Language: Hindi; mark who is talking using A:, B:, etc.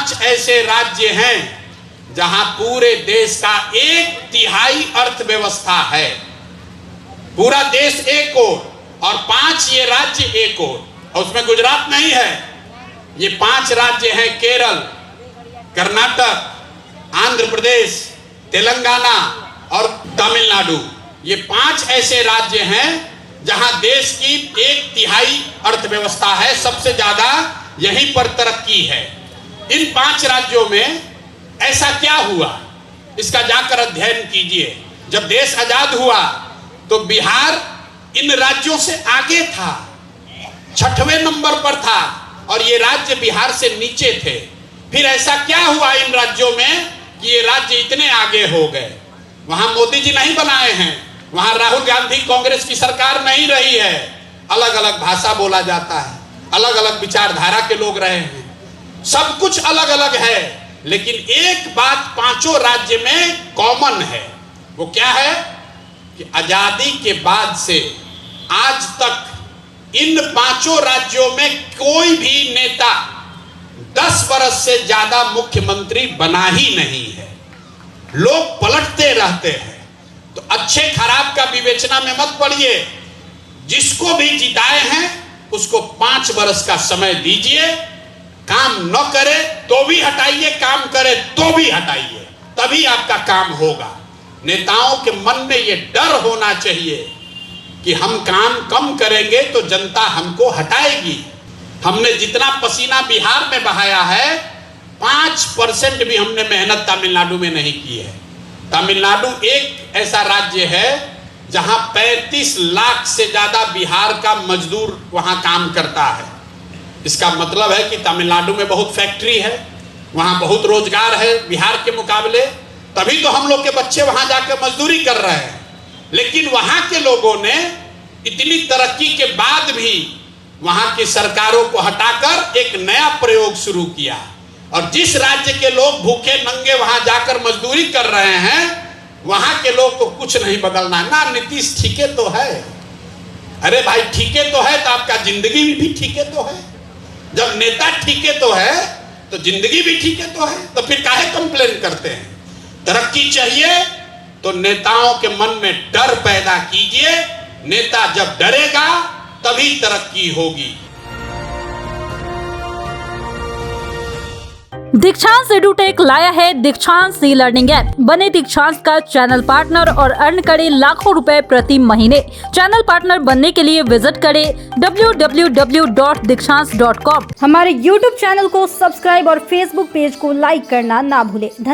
A: 5 ऐसे राज्य हैं जहां पूरे देश का 1/3 अर्थव्यवस्था है। पूरा देश एक ओर और 5 ये राज्य एक और उसमें गुजरात नहीं है। ये 5 राज्य हैं केरल, कर्नाटक, आंध्र प्रदेश, तेलंगाना और तमिलनाडु। ये 5 ऐसे राज्य हैं जहां देश की 1/3 अर्थव्यवस्था है। सबसे ज्यादा यहीं पर तरक्की है। इन 5 राज्यों में ऐसा क्या हुआ, इसका जाकर अध्ययन कीजिए। जब देश आजाद हुआ तो बिहार इन राज्यों से आगे था, 6वें नंबर पर था और ये राज्य बिहार से नीचे थे। फिर ऐसा क्या हुआ इन राज्यों में कि ये राज्य इतने आगे हो गए? वहां मोदी जी नहीं बनाए हैं, वहां राहुल गांधी कांग्रेस की सरकार नहीं रही है। अलग अलग भाषा बोला जाता है, अलग अलग विचारधारा के लोग रहे हैं, सब कुछ अलग अलग है, लेकिन एक बात 5 राज्य में कॉमन है। वो क्या है कि आजादी के बाद से आज तक इन 5 राज्यों में कोई भी नेता 10 वर्ष से ज्यादा मुख्यमंत्री बना ही नहीं है। लोग पलटते रहते हैं। तो अच्छे खराब का विवेचना में मत पड़िए। जिसको भी जिताए हैं उसको 5 वर्ष का समय दीजिए। काम न करे तो भी हटाइए, काम करे तो भी हटाइए, तभी आपका काम होगा। नेताओं के मन में ये डर होना चाहिए कि हम काम कम करेंगे तो जनता हमको हटाएगी। हमने जितना पसीना बिहार में बहाया है 5% भी हमने मेहनत तमिलनाडु में नहीं की है। तमिलनाडु एक ऐसा राज्य है जहां 35 लाख से ज्यादा बिहार का मजदूर वहां काम करता है। इसका मतलब है कि तमिलनाडु में बहुत फैक्ट्री है, वहां बहुत रोजगार है बिहार के मुकाबले, तभी तो हम लोग के बच्चे वहां जाकर मजदूरी कर रहे हैं। लेकिन वहां के लोगों ने इतनी तरक्की के बाद भी वहां की सरकारों को हटाकर एक नया प्रयोग शुरू किया और जिस राज्य के लोग भूखे नंगे वहां जाकर मजदूरी कर रहे हैं वहां के लोग को कुछ नहीं बदलना ना। नीतीश ठीके तो है, अरे भाई ठीके तो है तो आपका जिंदगी भी ठीके तो है। जब नेता ठीके तो है तो जिंदगी भी ठीके तो है, तो फिर काहे कंप्लेन करते हैं? तरक्की चाहिए तो नेताओं के मन में डर पैदा कीजिए। नेता जब डरेगा तभी तरक्की होगी।
B: दीक्षांत एडुटेक लाया है दीक्षांत ई लर्निंग ऐप। बने दीक्षांत का चैनल पार्टनर और अर्न करें लाखों रुपए प्रति महीने। चैनल पार्टनर बनने के लिए विजिट करें www.dikshans.com।
C: हमारे YouTube चैनल को सब्सक्राइब और Facebook पेज को लाइक करना ना भूलें।